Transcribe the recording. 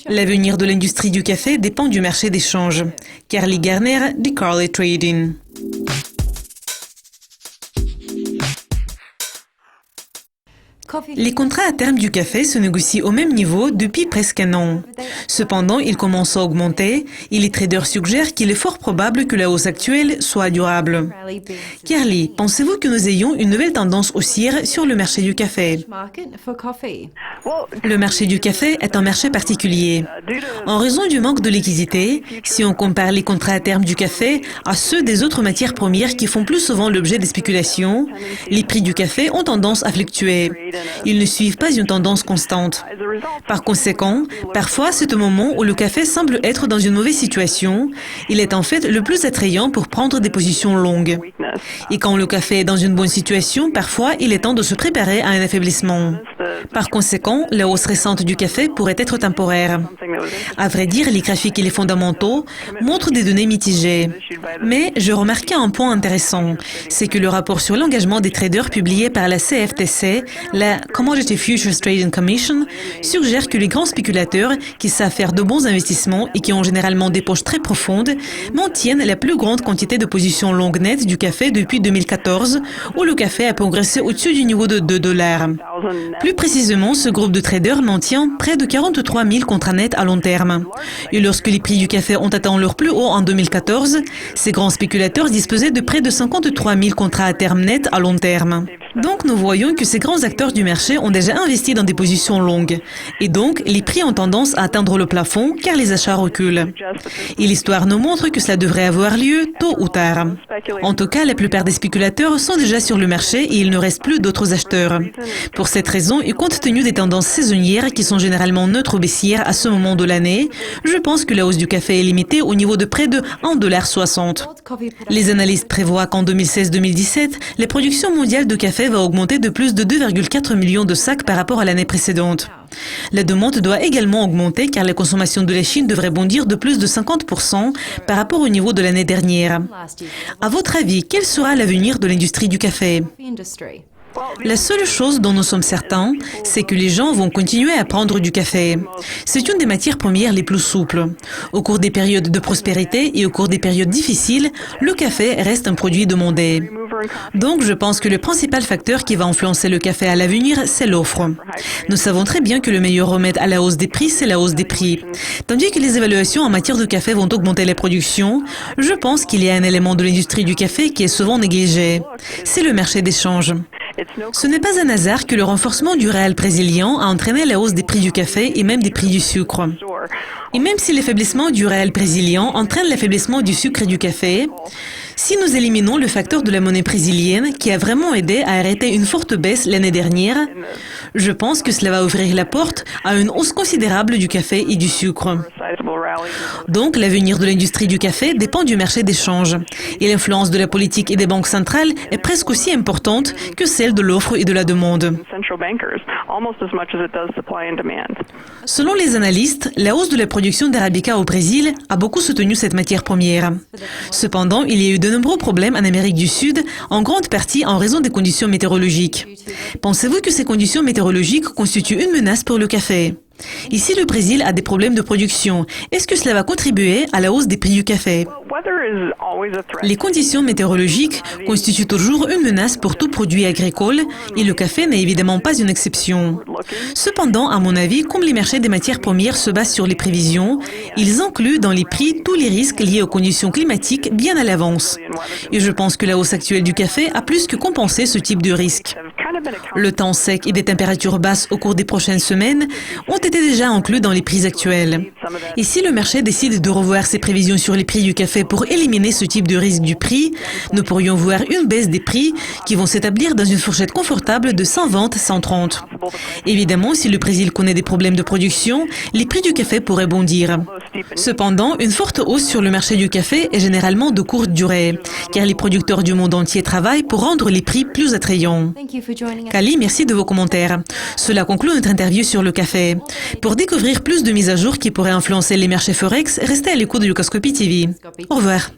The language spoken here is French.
L'avenir de l'industrie du café dépend du marché des changes. Carly Garner, de Carly Trading. Les contrats à terme du café se négocient au même niveau depuis presque un an. Cependant, ils commencent à augmenter et les traders suggèrent qu'il est fort probable que la hausse actuelle soit durable. Carly, pensez-vous que nous ayons une nouvelle tendance haussière sur le marché du café? Le marché du café est un marché particulier. En raison du manque de liquidité, si on compare les contrats à terme du café à ceux des autres matières premières qui font plus souvent l'objet des spéculations, les prix du café ont tendance à fluctuer. Ils ne suivent pas une tendance constante. Par conséquent, parfois, c'est au moment où le café semble être dans une mauvaise situation, il est en fait le plus attrayant pour prendre des positions longues. Et quand le café est dans une bonne situation, parfois, il est temps de se préparer à un affaiblissement. Par conséquent, la hausse récente du café pourrait être temporaire. À vrai dire, les graphiques et les fondamentaux montrent des données mitigées. Mais je remarquais un point intéressant, c'est que le rapport sur l'engagement des traders publié par la CFTC, la Commodity Futures Trading Commission, suggère que les grands spéculateurs qui savent faire de bons investissements et qui ont généralement des poches très profondes maintiennent la plus grande quantité de positions longues nettes du café depuis 2014, où le café a progressé au-dessus du niveau de $2. Plus précisément, ce groupe de traders maintient près de 43 000 contrats nets à long terme. Et lorsque les prix du café ont atteint leur plus haut en 2014, ces grands spéculateurs disposaient de près de 53 000 contrats à terme nets à long terme. Donc nous voyons que ces grands acteurs du marché ont déjà investi dans des positions longues. Et donc, les prix ont tendance à atteindre le plafond car les achats reculent. Et l'histoire nous montre que cela devrait avoir lieu tôt ou tard. En tout cas, la plupart des spéculateurs sont déjà sur le marché et il ne reste plus d'autres acheteurs. Pour cette raison, et compte tenu des tendances saisonnières qui sont généralement neutres ou baissières à ce moment de l'année, je pense que la hausse du café est limitée au niveau de près de $1,60. Les analystes prévoient qu'en 2016-2017, la production mondiale de café va augmenter de plus de 2,4 millions de sacs par rapport à l'année précédente. La demande doit également augmenter car la consommation de la Chine devrait bondir de plus de 50% par rapport au niveau de l'année dernière. À votre avis, quel sera l'avenir de l'industrie du café? La seule chose dont nous sommes certains, c'est que les gens vont continuer à prendre du café. C'est une des matières premières les plus souples. Au cours des périodes de prospérité et au cours des périodes difficiles, le café reste un produit demandé. Donc, je pense que le principal facteur qui va influencer le café à l'avenir, c'est l'offre. Nous savons très bien que le meilleur remède à la hausse des prix, c'est la hausse des prix. Tandis que les évaluations en matière de café vont augmenter la production, je pense qu'il y a un élément de l'industrie du café qui est souvent négligé. C'est le marché des changes. Ce n'est pas un hasard que le renforcement du réal brésilien a entraîné la hausse des prix du café et même des prix du sucre. Et même si l'affaiblissement du réal brésilien entraîne l'affaiblissement du sucre et du café, si nous éliminons le facteur de la monnaie brésilienne qui a vraiment aidé à arrêter une forte baisse l'année dernière, je pense que cela va ouvrir la porte à une hausse considérable du café et du sucre. Donc, l'avenir de l'industrie du café dépend du marché des changes. Et l'influence de la politique et des banques centrales est presque aussi importante que celle de l'offre et de la demande. Selon les analystes, la hausse de la production d'Arabica au Brésil a beaucoup soutenu cette matière première. Cependant, il y a eu de nombreux problèmes en Amérique du Sud, en grande partie en raison des conditions météorologiques. Pensez-vous que ces conditions météorologiques constituent une menace pour le café? Ici, le Brésil a des problèmes de production. Est-ce que cela va contribuer à la hausse des prix du café? Les conditions météorologiques constituent toujours une menace pour tout produit agricole et le café n'est évidemment pas une exception. Cependant, à mon avis, comme les marchés des matières premières se basent sur les prévisions, ils incluent dans les prix tous les risques liés aux conditions climatiques bien à l'avance. Et je pense que la hausse actuelle du café a plus que compensé ce type de risque. Le temps sec et des températures basses au cours des prochaines semaines ont été déjà inclus dans les prix actuels. Et si le marché décide de revoir ses prévisions sur les prix du café pour éliminer ce type de risque du prix, nous pourrions voir une baisse des prix qui vont s'établir dans une fourchette confortable de 120-130. Évidemment, si le Brésil connaît des problèmes de production, les prix du café pourraient bondir. Cependant, une forte hausse sur le marché du café est généralement de courte durée, car les producteurs du monde entier travaillent pour rendre les prix plus attrayants. Kali, merci de vos commentaires. Cela conclut notre interview sur le café. Pour découvrir plus de mises à jour qui pourraient influencer les marchés Forex, restez à l'écoute de Lucascopy TV. Au revoir.